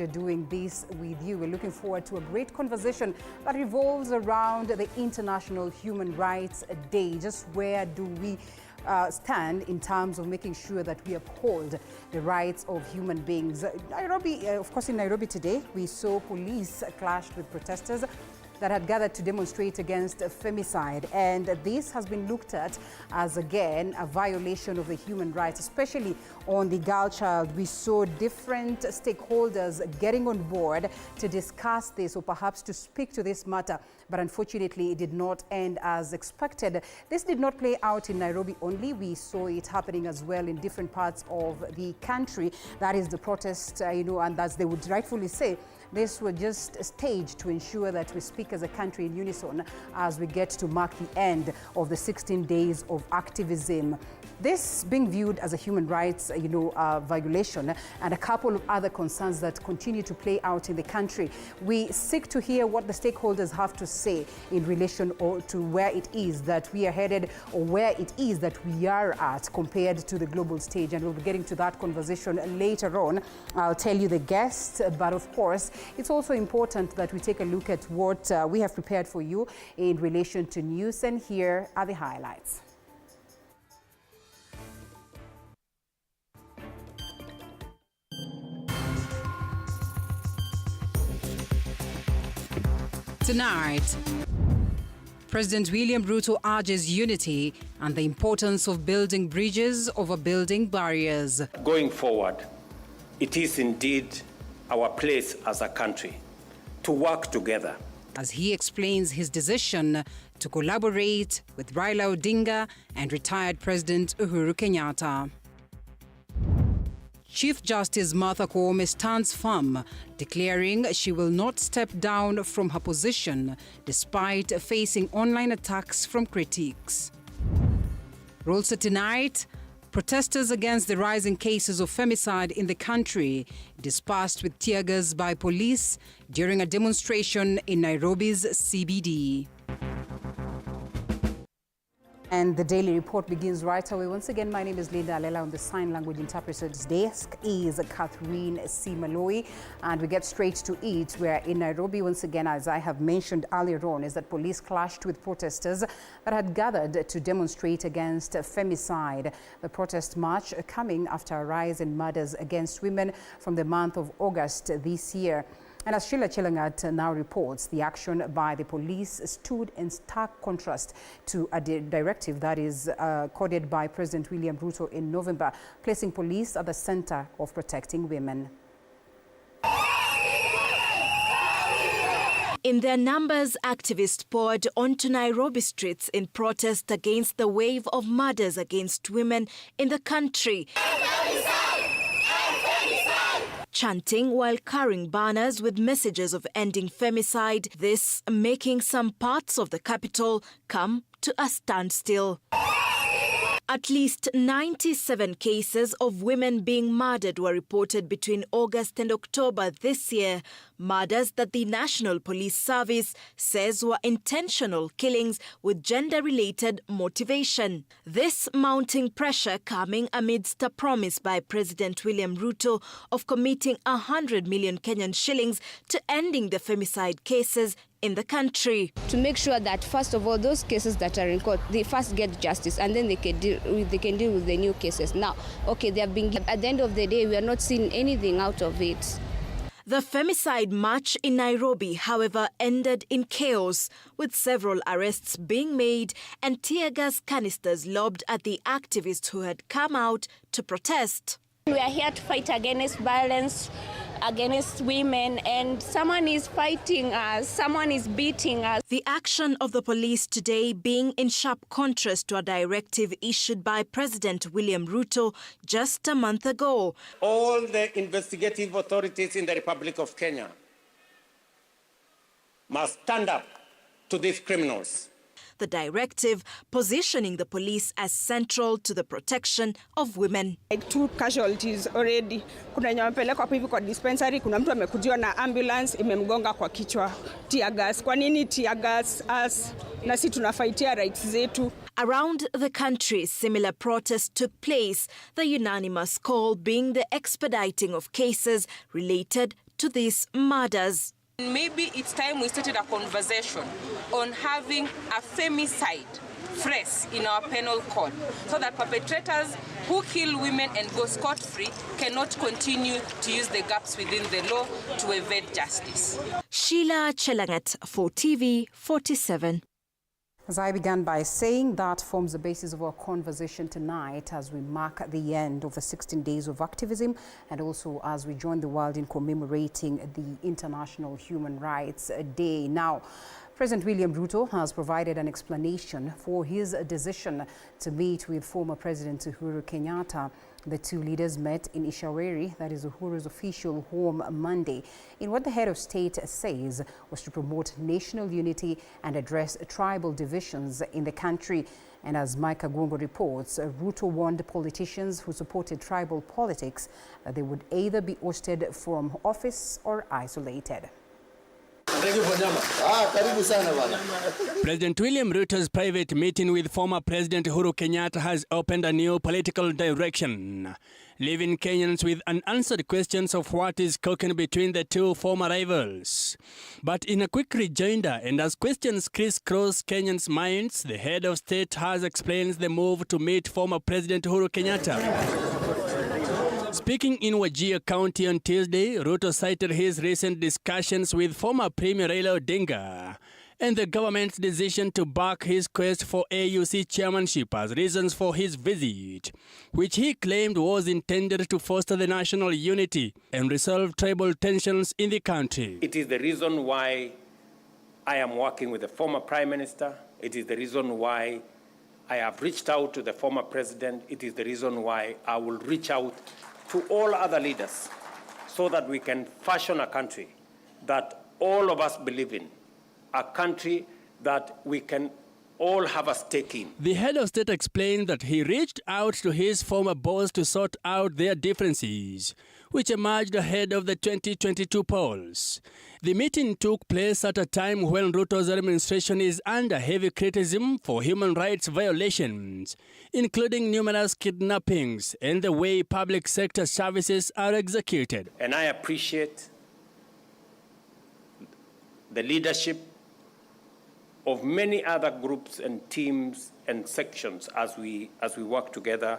Doing this with you. We're looking forward to a great conversation that revolves around the International Human Rights Day. Just where do we stand in terms of making sure that we uphold the rights of human beings? Nairobi, of course, in Nairobi today, we saw police clashed with protesters that had gathered to demonstrate against femicide, and this has been looked at as, again, a violation of the human rights, especially on the girl child. We saw different stakeholders getting on board to discuss this, or perhaps to speak to this matter, but unfortunately it did not end as expected. This did not play out in Nairobi only. We saw it happening as well in different parts of the country. That is the protest, and as they would rightfully say, this was just staged to ensure that we speak as a country in unison as we get to mark the end of the 16 days of activism. This being viewed as a human rights, violation, and a couple of other concerns that continue to play out in the country. We seek to hear what the stakeholders have to say in relation to where it is that we are headed, or where it is that we are at compared to the global stage. And we'll be getting to that conversation later on. I'll tell you the guests, but of course, it's also important that we take a look at what we have prepared for you in relation to news. And here are the highlights. Tonight, President William Ruto urges unity and the importance of building bridges over building barriers. Going forward, it is indeed our place as a country to work together. As he explains his decision to collaborate with Raila Odinga and retired President Uhuru Kenyatta. Chief Justice Martha Koome stands firm, declaring she will not step down from her position despite facing online attacks from critics. Also tonight, protesters against the rising cases of femicide in the country dispersed with tear gas by police during a demonstration in Nairobi's CBD. And the Daily Report begins right away. Once again, my name is Linda Alela. On the Sign Language Interpreter's desk is Catherine C. Maloi. And we get straight to it, where in Nairobi, once again, as I have mentioned earlier on, is that police clashed with protesters that had gathered to demonstrate against femicide. The protest march coming after a rise in murders against women from the month of August this year. And as Sheila Chelangat now reports, the action by the police stood in stark contrast to a directive that is coded by President William Ruto in November, placing police at the center of protecting women. In their numbers, activists poured onto Nairobi streets in protest against the wave of murders against women in the country, chanting while carrying banners with messages of ending femicide, this making some parts of the capital come to a standstill. At least 97 cases of women being murdered were reported between August and October this year, murders that the National Police Service says were intentional killings with gender-related motivation. This mounting pressure coming amidst a promise by President William Ruto of committing 100 million Kenyan shillings to ending the femicide cases in the country. To make sure that, first of all, those cases that are in court, they first get justice, and then they can deal with the new cases. Now, okay, they have been, at the end of the day, we are not seeing anything out of it. The femicide march in Nairobi, however, ended in chaos, with several arrests being made and tear gas canisters lobbed at the activists who had come out to protest. We are here to fight against violence against women, and someone is fighting us, someone is beating us. The action of the police today being in sharp contrast to a directive issued by President William Ruto just a month ago. All the investigative authorities in the Republic of Kenya must stand up to these criminals. The directive positioning the police as central to the protection of women. Like 2 casualties already. Kuna nyamapeleka hapo hivi kwa dispensary, kuna mtu amekujiwa na ambulance imemgonga kwa kichwa. Tear gas. Kwa nini tear gas us? Na sisi tunafaitia rights zetu. Around the country, similar protests took place, the unanimous call being the expediting of cases related to these murders. Maybe it's time we started a conversation on having a femicide phrase in our penal code so that perpetrators who kill women and go scot-free cannot continue to use the gaps within the law to evade justice. Sheila Chelangat for TV47. As I began by saying, that forms the basis of our conversation tonight as we mark the end of the 16 days of activism and also as we join the world in commemorating the International Human Rights Day. Now, President William Ruto has provided an explanation for his decision to meet with former President Uhuru Kenyatta. The two leaders met in Ishaweri, that is Uhuru's official home, Monday, in what the head of state says was to promote national unity and address tribal divisions in the country. And as Mike Agungo reports, Ruto warned politicians who supported tribal politics that they would either be ousted from office or isolated. President William Ruto's private meeting with former President Uhuru Kenyatta has opened a new political direction, leaving Kenyans with unanswered questions of what is cooking between the two former rivals. But in a quick rejoinder, and as questions crisscross Kenyans' minds, the head of state has explained the move to meet former President Uhuru Kenyatta. Speaking in Wajir County on Tuesday, Ruto cited his recent discussions with former Premier Alela Odinga and the government's decision to back his quest for AUC chairmanship as reasons for his visit, which he claimed was intended to foster the national unity and resolve tribal tensions in the country. It is the reason why I am working with the former Prime Minister. It is the reason why I have reached out to the former President. It is the reason why I will reach out to all other leaders so that we can fashion a country that all of us believe in, a country that we can all have a stake in. The head of state explained that he reached out to his former boss to sort out their differences, which emerged ahead of the 2022 polls. The meeting took place at a time when Ruto's administration is under heavy criticism for human rights violations, including numerous kidnappings and the way public sector services are executed. And I appreciate the leadership of many other groups and teams and sections as we work together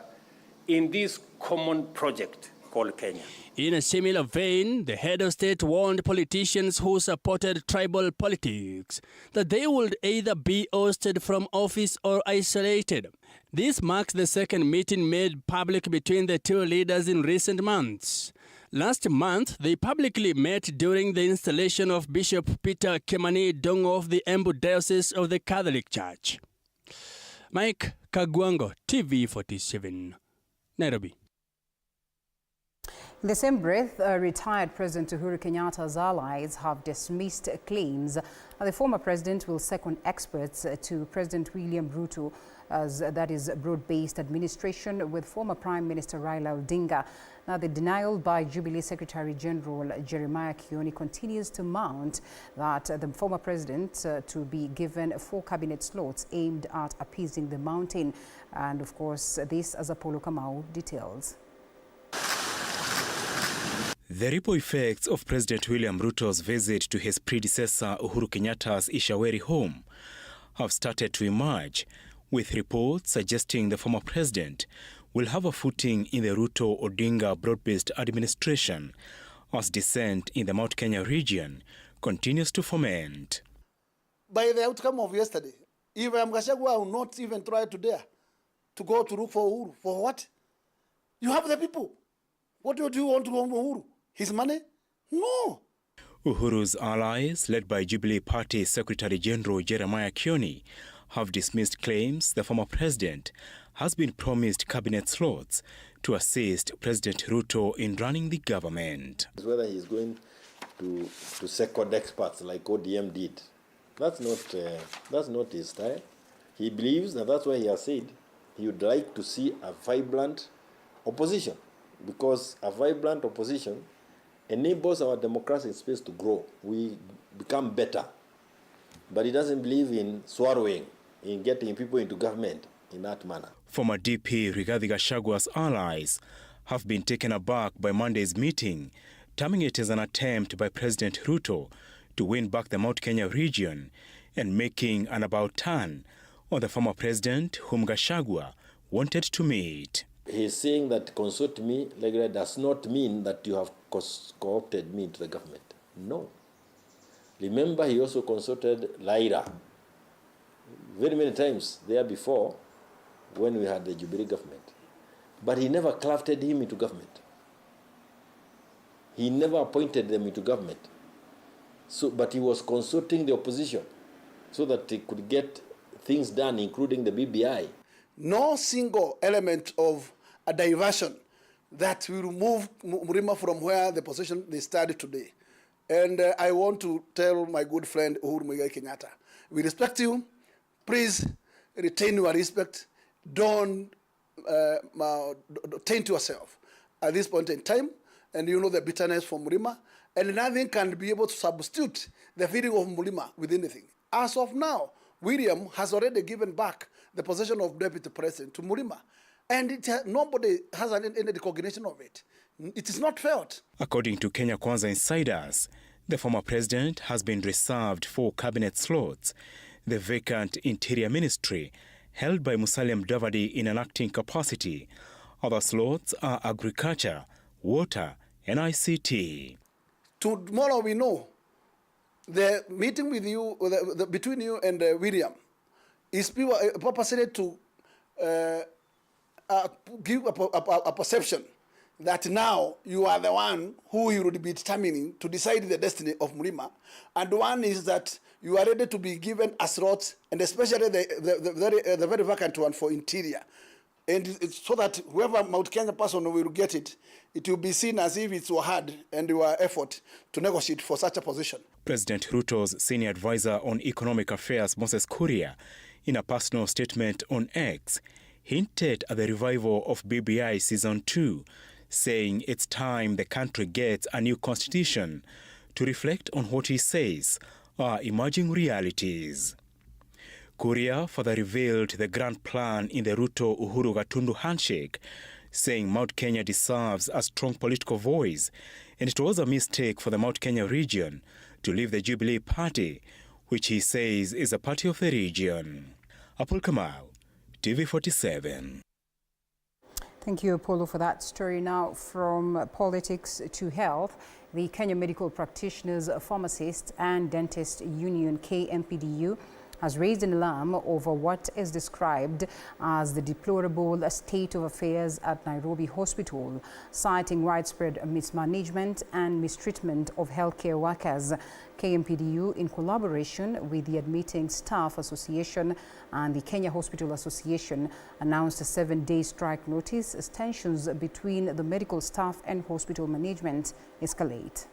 in this common project called Kenya. In a similar vein, the head of state warned politicians who supported tribal politics that they would either be ousted from office or isolated. This marks the second meeting made public between the two leaders in recent months. Last month, they publicly met during the installation of Bishop Peter Kimani Dongo of the Embu Diocese of the Catholic Church. Mike Kagwango, TV47, Nairobi. In the same breath, retired President Uhuru Kenyatta's allies have dismissed claims that the former president will second experts to President William Ruto, as that is broad-based administration with former Prime Minister Raila Odinga. Now, the denial by Jubilee Secretary General Jeremiah Kioni continues to mount that the former president to be given 4 cabinet slots aimed at appeasing the mountain. And of course, this as Apollo Kamau details. The ripple effects of President William Ruto's visit to his predecessor Uhuru Kenyatta's Ishaweri home have started to emerge, with reports suggesting the former president will have a footing in the Ruto-Odinga broad-based administration as dissent in the Mount Kenya region continues to ferment. By the outcome of yesterday, if Gachagua will not even try to dare to go to look for Uhuru, for what? You have the people. What do you want to go for Uhuru? His money? No. Uhuru's allies, led by Jubilee Party Secretary General Jeremiah Kioni, have dismissed claims the former president has been promised cabinet slots to assist President Ruto in running the government. Whether he's going to second experts like ODM did, that's not his style. He believes, and that's why he has said he would like to see a vibrant opposition, because a vibrant opposition enables our democratic space to grow. We become better. But he doesn't believe in swallowing, in getting people into government in that manner. Former DP Rigathi Gachagua's allies have been taken aback by Monday's meeting terming it as an attempt by President Ruto to win back the Mount Kenya region and making an about-turn on the former president whom Gachagua wanted to meet. He's saying that consult me regularly does not mean that you have co-opted me to the government. No. Remember, he also consulted Lyra very many times there before when we had the Jubilee government. But he never crafted him into government. He never appointed them into government. But he was consulting the opposition so that he could get things done, including the BBI. No single element of a diversion that will remove Murima from where the position they started today. And I want to tell my good friend Uhuru Muigai Kenyatta, we respect you. Please retain your respect. Don't taint yourself at this point in time. And you know the bitterness from Murima. And nothing can be able to substitute the feeling of Murima with anything. As of now, William has already given back the position of deputy president to Murima. And nobody has any recognition of it. It is not felt. According to Kenya Kwanza insiders, the former president has been reserved 4 cabinet slots, the vacant interior ministry held by Musalia Mudavadi in an acting capacity. Other slots are agriculture, water, and ICT. Tomorrow we know the meeting with you, between you and William, is purposely to give a perception that now you are the one who you would be determining to decide the destiny of Murima. And one is that you are ready to be given a slot, and especially the very vacant one for interior. And it's so that whoever Mount Kenya person will get it, it will be seen as if it's your hard and your effort to negotiate for such a position. President Ruto's senior advisor on economic affairs, Moses Kuria, in a personal statement on X, hinted at the revival of BBI Season 2, saying it's time the country gets a new constitution to reflect on what he says are emerging realities. Kuria further revealed the grand plan in the Ruto-Uhuru Gatundu handshake, saying Mount Kenya deserves a strong political voice, and it was a mistake for the Mount Kenya region to leave the Jubilee Party, which he says is a party of the region. Apul Kamal, TV47. Thank you, Apollo, for that story. Now, from politics to health, the Kenya Medical Practitioners, Pharmacists and Dentists Union, KMPDU, has raised an alarm over what is described as the deplorable state of affairs at Nairobi Hospital, citing widespread mismanagement and mistreatment of healthcare workers. KMPDU, in collaboration with the Admitting Staff Association and the Kenya Hospital Association, announced a 7-day strike notice as tensions between the medical staff and hospital management escalate.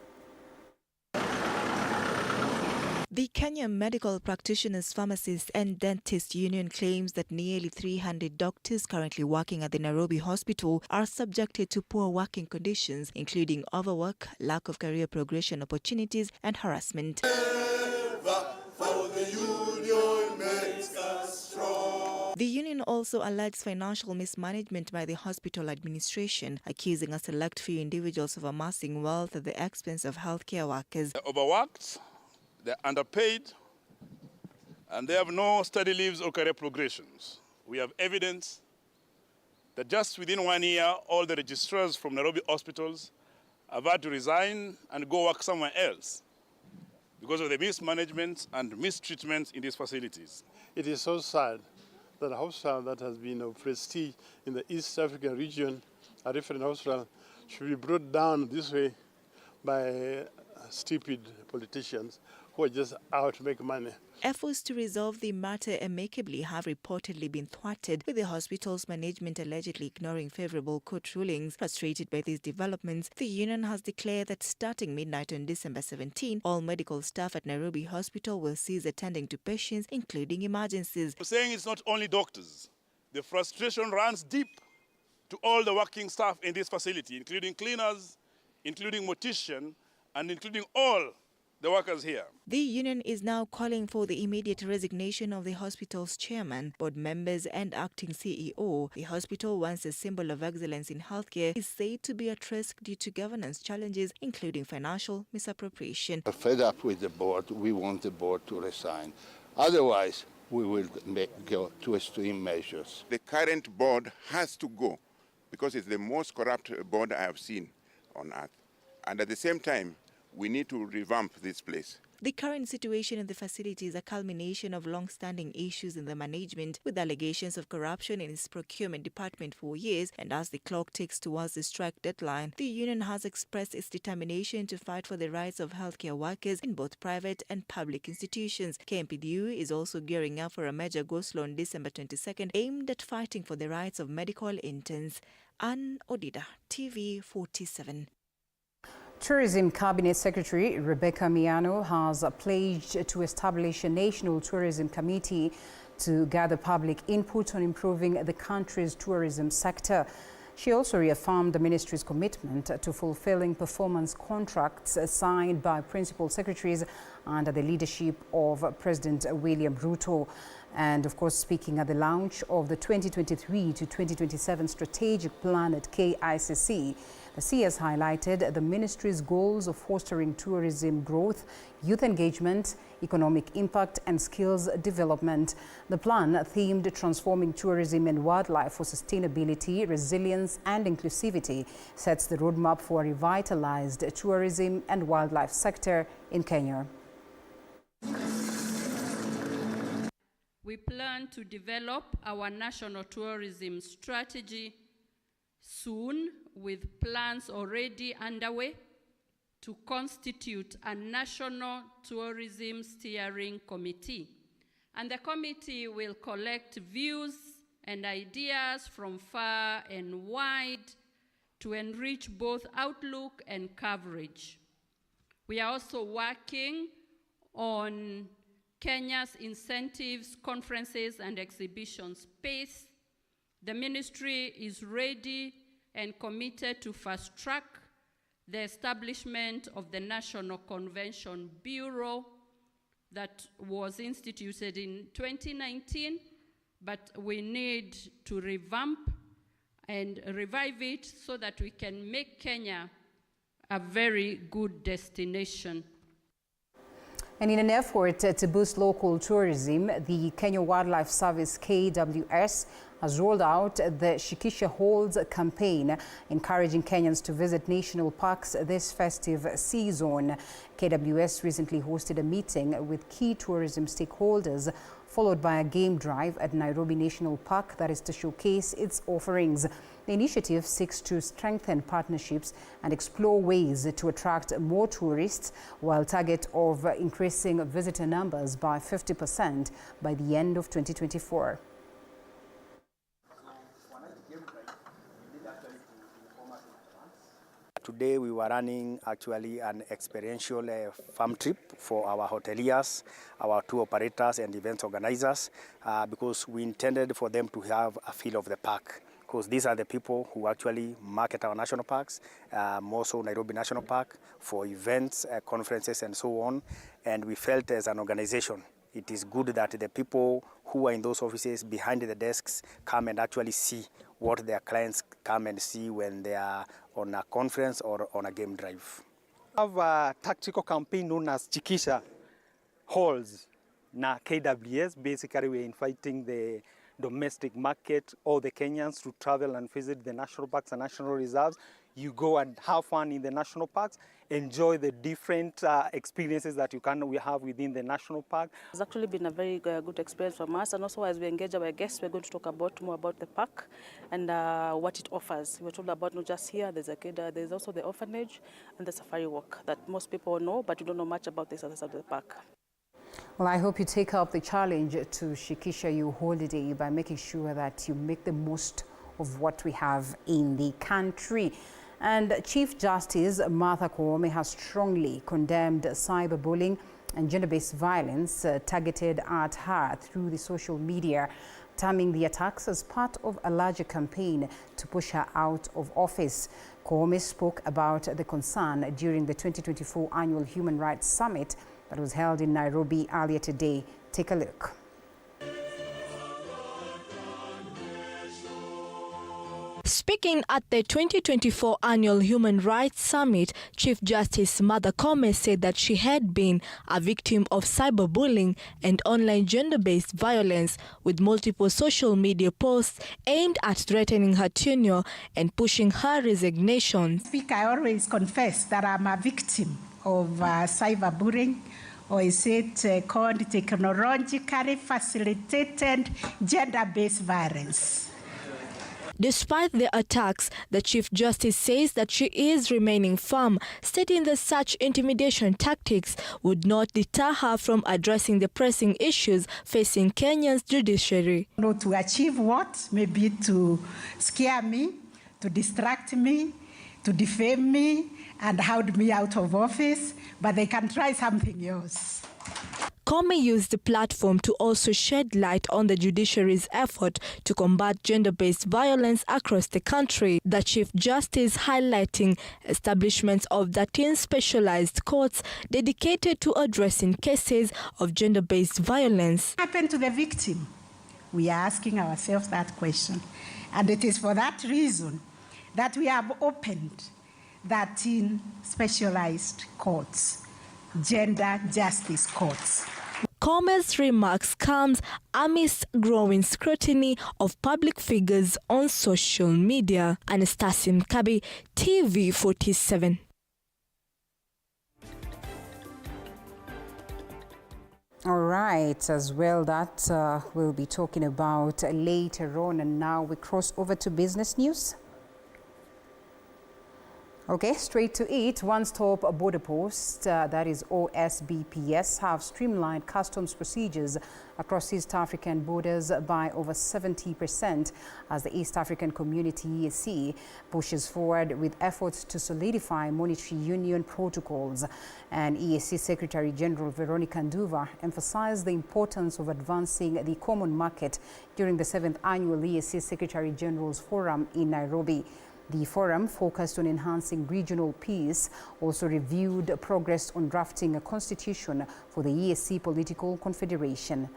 The Kenya Medical Practitioners, Pharmacists and Dentists Union claims that nearly 300 doctors currently working at the Nairobi Hospital are subjected to poor working conditions, including overwork, lack of career progression opportunities and harassment. The union also alleges financial mismanagement by the hospital administration, accusing a select few individuals of amassing wealth at the expense of healthcare workers. They're overworked, they're underpaid, and they have no study leaves or career progressions. We have evidence that just within 1 year, all the registrars from Nairobi hospitals have had to resign and go work somewhere else because of the mismanagement and mistreatment in these facilities. It is so sad that a hospital that has been of prestige in the East African region, a reference hospital, should be brought down this way by stupid politicians who are just out to make money. Efforts to resolve the matter amicably have reportedly been thwarted, with the hospital's management allegedly ignoring favourable court rulings. Frustrated by these developments, the union has declared that starting midnight on December 17, all medical staff at Nairobi Hospital will cease attending to patients, including emergencies. We're saying it's not only doctors. The frustration runs deep to all the working staff in this facility, including cleaners, including morticians, and including all the workers here. The union is now calling for the immediate resignation of the hospital's chairman, board members and acting CEO. The hospital, once a symbol of excellence in healthcare, is said to be at risk due to governance challenges, including financial misappropriation. Fed up with the board, we want the board to resign. Otherwise, we will go to extreme measures. The current board has to go because it's the most corrupt board I have seen on earth. And at the same time, we need to revamp this place. The current situation in the facility is a culmination of long-standing issues in the management, with allegations of corruption in its procurement department for years. And as the clock ticks towards the strike deadline, the union has expressed its determination to fight for the rights of healthcare workers in both private and public institutions. KMPDU is also gearing up for a major go-slow on December 22nd, aimed at fighting for the rights of medical interns. Ann Odida, TV 47. Tourism Cabinet Secretary Rebecca Miano has pledged to establish a national tourism committee to gather public input on improving the country's tourism sector. She also reaffirmed the ministry's commitment to fulfilling performance contracts signed by principal secretaries under the leadership of President William Ruto. And of course, speaking at the launch of the 2023 to 2027 strategic plan at KICC, the CS highlighted the ministry's goals of fostering tourism growth, youth engagement, economic impact and skills development. The plan, themed Transforming Tourism and Wildlife for Sustainability, Resilience and Inclusivity, sets the roadmap for a revitalized tourism and wildlife sector in Kenya. We plan to develop our national tourism strategy soon, with plans already underway to constitute a national tourism steering committee. And the committee will collect views and ideas from far and wide to enrich both outlook and coverage. We are also working on Kenya's incentives, conferences, and exhibition space. The ministry is ready and committed to fast-track the establishment of the National Convention Bureau that was instituted in 2019, but we need to revamp and revive it so that we can make Kenya a very good destination. And in an effort to boost local tourism, the Kenya Wildlife Service, KWS, has rolled out the Shikisha Holds campaign, encouraging Kenyans to visit national parks this festive season. KWS recently hosted a meeting with key tourism stakeholders, followed by a game drive at Nairobi National Park that is to showcase its offerings. The initiative seeks to strengthen partnerships and explore ways to attract more tourists, while target of increasing visitor numbers by 50% by the end of 2024. Today we were running actually an experiential farm trip for our hoteliers, our tour operators and events organizers, because we intended for them to have a feel of the park. Because these are the people who actually market our national parks, more so Nairobi National Park, for events, conferences and so on. And we felt as an organization, it is good that the people who are in those offices behind the desks come and actually see what their clients come and see when they are on a conference or on a game drive. We have a tactical campaign known as Shikisha Halls. Now KWS, basically we're inviting the domestic market, all the Kenyans to travel and visit the national parks and national reserves. You go and have fun in the national parks, enjoy the different experiences that we have within the national park. It's actually been a very good experience from us, and also as we engage our guests, we're going to talk more about the park and what it offers. We're told about not just here, there's also the orphanage and the safari walk that most people know, but you don't know much about this other side of the park. Well, I hope you take up the challenge to Shikisha your holiday by making sure that you make the most of what we have in the country. And Chief Justice Martha Koome has strongly condemned cyberbullying and gender-based violence targeted at her through the social media, terming the attacks as part of a larger campaign to push her out of office. Koome spoke about the concern during the 2024 Annual Human Rights Summit that was held in Nairobi earlier today. Take a look. Speaking at the 2024 Annual Human Rights Summit, Chief Justice Martha Koome said that she had been a victim of cyberbullying and online gender-based violence, with multiple social media posts aimed at threatening her tenure and pushing her resignation. I always confess that I'm a victim of cyberbullying, or is it called technologically facilitated gender-based violence. Despite the attacks, the Chief Justice says that she is remaining firm, stating that such intimidation tactics would not deter her from addressing the pressing issues facing Kenya's judiciary. To achieve what? Maybe to scare me, to distract me, to defame me, and hold me out of office, but they can try something else. Koome used the platform to also shed light on the judiciary's effort to combat gender-based violence across the country. The Chief Justice highlighting establishments of 13 specialized courts dedicated to addressing cases of gender-based violence. What happened to the victim? We are asking ourselves that question. And it is for that reason that we have opened 13 specialized courts, gender justice courts. Koome's remarks comes amidst growing scrutiny of public figures on social media. Anastasia Mkabi, TV47. All right, as well, that we'll be talking about later on. And now we cross over to business news. Okay, straight to it. One-stop border post, that is OSBPS, have streamlined customs procedures across East African borders by over 70% as the East African Community EAC pushes forward with efforts to solidify monetary union protocols. And EAC Secretary General Veronica Nduva emphasized the importance of advancing the common market during the 7th Annual EAC Secretary General's Forum in Nairobi. The forum focused on enhancing regional peace, also reviewed progress on drafting a constitution for the EAC Political Confederation.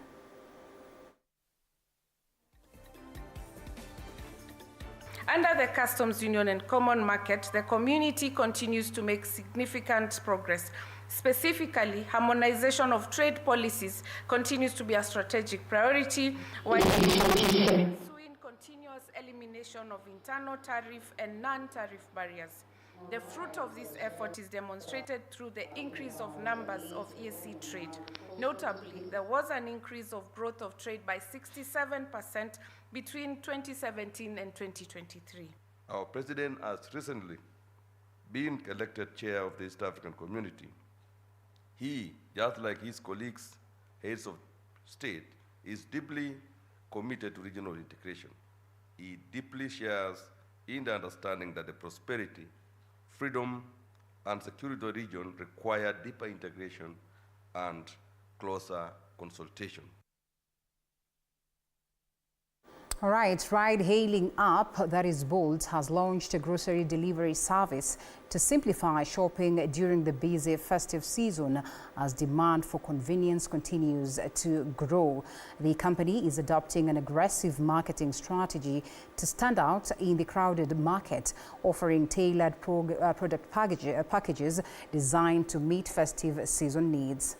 Under the Customs Union and Common Market, the community continues to make significant progress. Specifically, harmonization of trade policies continues to be a strategic priority, while continuous elimination of internal tariff and non-tariff barriers. The fruit of this effort is demonstrated through the increase of numbers of EAC trade. Notably, there was an increase of growth of trade by 67% between 2017 and 2023. Our president has recently been elected chair of the East African Community. He, just like his colleagues, heads of state, is deeply committed to regional integration. He deeply shares in the understanding that the prosperity, freedom, and security of the region require deeper integration and closer consultation. All right, ride-hailing app, that is Bolt, has launched a grocery delivery service to simplify shopping during the busy festive season as demand for convenience continues to grow. The company is adopting an aggressive marketing strategy to stand out in the crowded market, offering tailored product packages designed to meet festive season needs.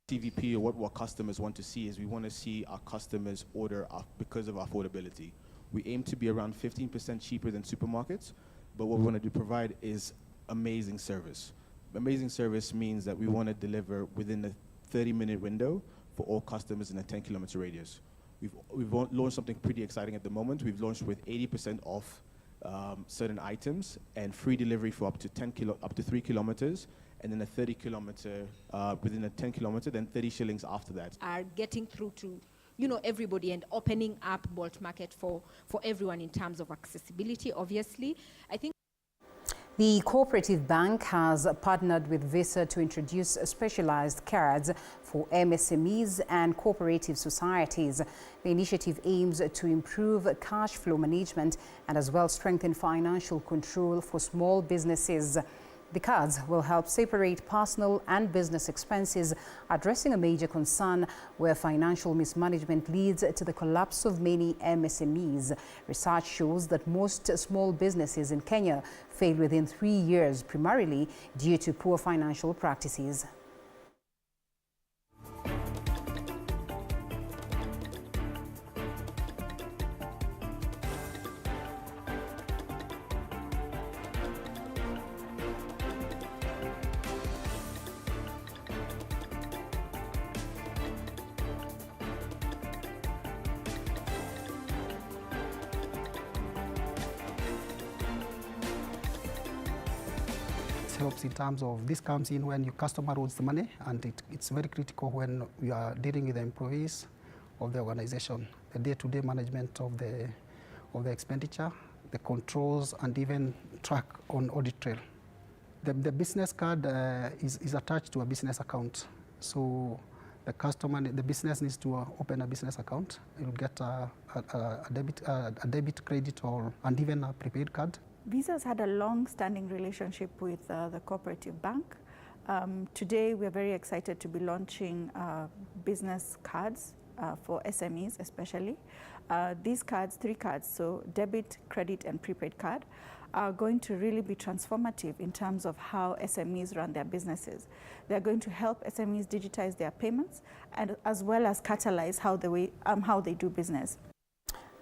CVP, or what customers want to see is we want to see our customers order because of affordability. We aim to be around 15% cheaper than supermarkets, but what we want to provide is amazing service. Amazing service means that we want to deliver within a 30-minute window for all customers in a 10-kilometer radius. We've launched something pretty exciting at the moment. We've launched with 80% off certain items and free delivery for up to 3 kilometers. And then a 30-kilometer, within a 10-kilometer, then 30 shillings after that. Are getting through to, everybody and opening up Bolt Market for everyone in terms of accessibility, obviously. I think The Cooperative Bank has partnered with Visa to introduce specialized cards for MSMEs and cooperative societies. The initiative aims to improve cash flow management and as well strengthen financial control for small businesses. The cards will help separate personal and business expenses, addressing a major concern where financial mismanagement leads to the collapse of many MSMEs. Research shows that most small businesses in Kenya fail within 3 years, primarily due to poor financial practices. Helps in terms of this comes in when your customer owes the money, and it's very critical when you are dealing with the employees of the organization, the day-to-day management of the expenditure, the controls, and even track on audit trail. The business card is attached to a business account, so the business needs to open a business account. You'll get a debit, credit, and even a prepaid card. Visa's had a long-standing relationship with the Cooperative Bank. Today, we're very excited to be launching business cards for SMEs especially. These cards, 3 cards, so debit, credit, and prepaid card, are going to really be transformative in terms of how SMEs run their businesses. They're going to help SMEs digitize their payments and as well as catalyze how they do business.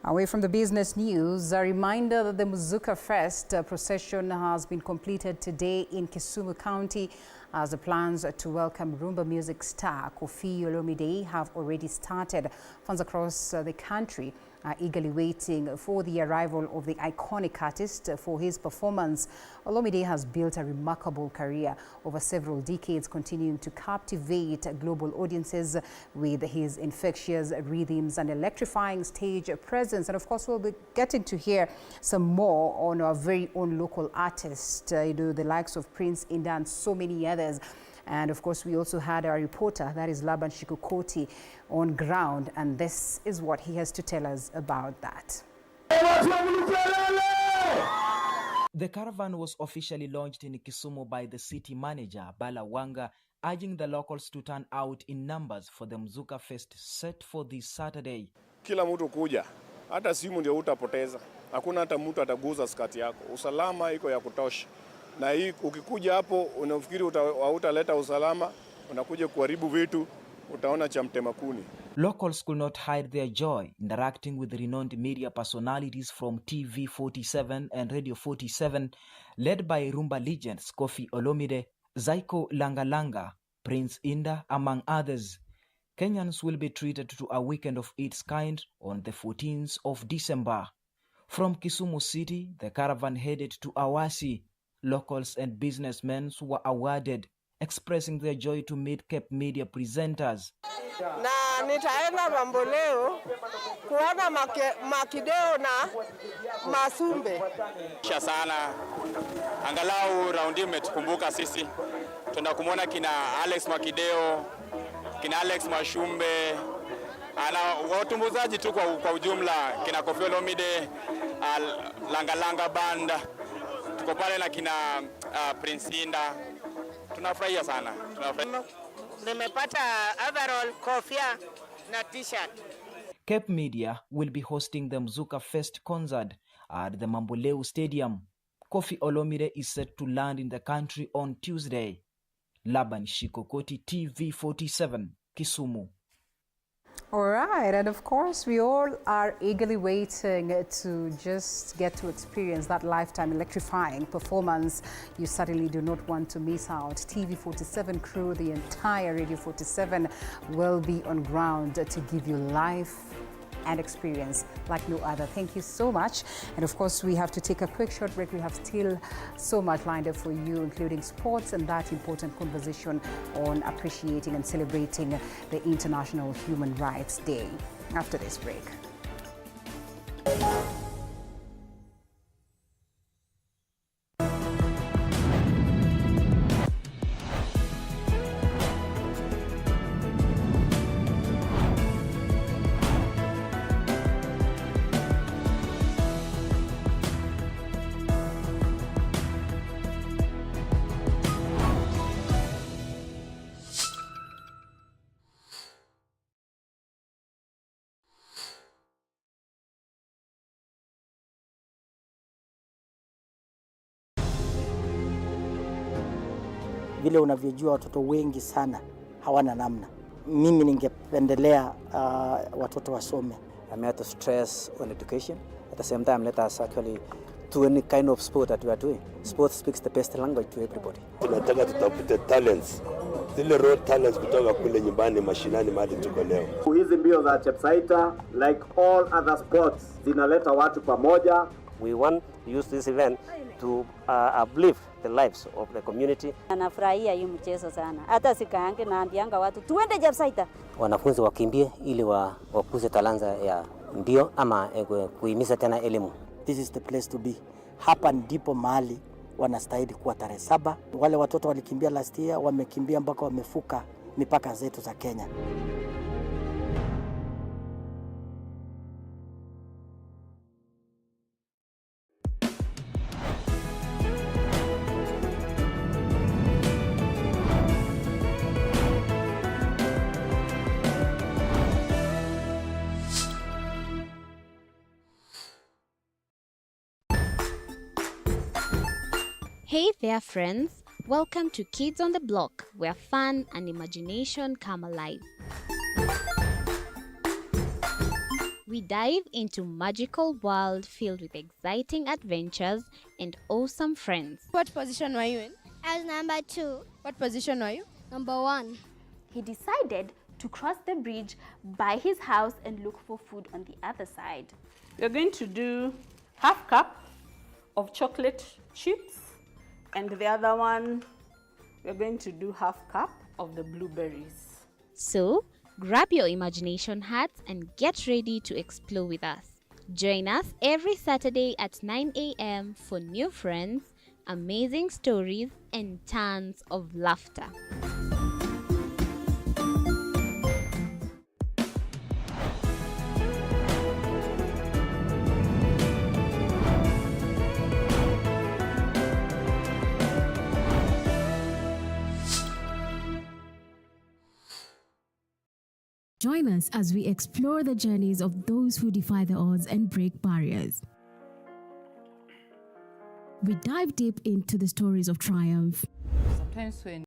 Away from the business news, a reminder that the Mzuqa Fest procession has been completed today in Kisumu County, as the plans to welcome Rumba music star Kofi Olomide have already started. Fans across the country are eagerly waiting for the arrival of the iconic artist for his performance. Olomide has built a remarkable career over several decades, continuing to captivate global audiences with his infectious rhythms and electrifying stage presence. And of course, we'll be getting to hear some more on our very own local artists, the likes of Prince Indah and so many others. And of course, we also had our reporter, that is Laban Shikokoti, on ground, and this is what he has to tell us about that. The caravan was officially launched in Kisumu by the city manager, Bala Wanga, urging the locals to turn out in numbers for the Mzuqa Fest set for this Saturday. Kila mtu kuja, hata simu ndio utapoteza. Hakuna hata mtu ataguza skati yako. Usalama iko ya kutosha. Na hii ukikuja hapo unafikiri hautaleta usalama, unakuja kuharibu vitu, utaona cha mtema kuni. Locals could not hide their joy interacting with renowned media personalities from TV 47 and Radio 47, led by Rumba legends Kofi Olomide, Zaiko Langalanga, Prince Indah, among others. Kenyans will be treated to a weekend of its kind on the 14th of December. From Kisumu City, the caravan headed to Awasi. Locals and businessmen were awarded, expressing their joy to meet Cape Media presenters. Na nitaenda Mamboleo kuona makideo na masumbe. Kisha sana, angalau raundi umetukumbuka sisi. Tunakumwona kina Alex Makideo, kina Alex Mashumbe, ana watumbuzaji tu kwa ujumla, kina Kofi Olomide, Langalanga Band. Tuko pale na kina Prince Indah. Tunafurahia sana. Nimepata overall, kofia na t-shirt. Cape Media will be hosting the Mzuqa Fest concert at the Mamboleo Stadium. Kofi Olomide is set to land in the country on Tuesday. Laban Shikokoti, TV 47, Kisumu. All right, and of course, we all are eagerly waiting to just get to experience that lifetime electrifying performance. You certainly do not want to miss out. TV 47 crew, the entire Radio 47 will be on ground to give you life and experience like no other. Thank you so much. And of course, we have to take a quick short break. We have still so much lined up for you, including sports and that important conversation on appreciating and celebrating the International Human Rights Day after this break. Vile unavyojua watoto wengi sana hawana namna. Mimi ningependelea watoto wasome. I'm here to stress on education. At the same time, let us actually do any kind of sport that we are doing. Sport speaks the best language to everybody. Tunataka tutafute talents. Zile raw talents kutoka kule nyumbani mashinani mahali tuko leo. Hizi mbio za Chepsaita, like all other sports, zinaleta watu pamoja. We want to use this event to uplift the lives of the community. Anafurahia hii mchezo sana. Hata sikaange naambianga watu tuende Chepsaita. Wanafunzi wakimbie ili wakuze talanta ya mbio ama kuhimiza tena elimu. This is the place to be. Hapa ndipo mahali wanastahili kuwa tarehe 7. Wale watoto walikimbia last year, wamekimbia mpaka wamefuka mipaka zetu za Kenya. Hey there friends, welcome to Kids on the Block, where fun and imagination come alive. We dive into magical world filled with exciting adventures and awesome friends. What position were you in? I was number 2. What position were you? Number 1. He decided to cross the bridge by his house and look for food on the other side. We're going to do half cup of chocolate chips. And the other one, we're going to do half cup of the blueberries. So, grab your imagination hats and get ready to explore with us. Join us every Saturday at 9 a.m. for new friends, amazing stories, and tons of laughter. Join us as we explore the journeys of those who defy the odds and break barriers. We dive deep into the stories of triumph. Sometimes when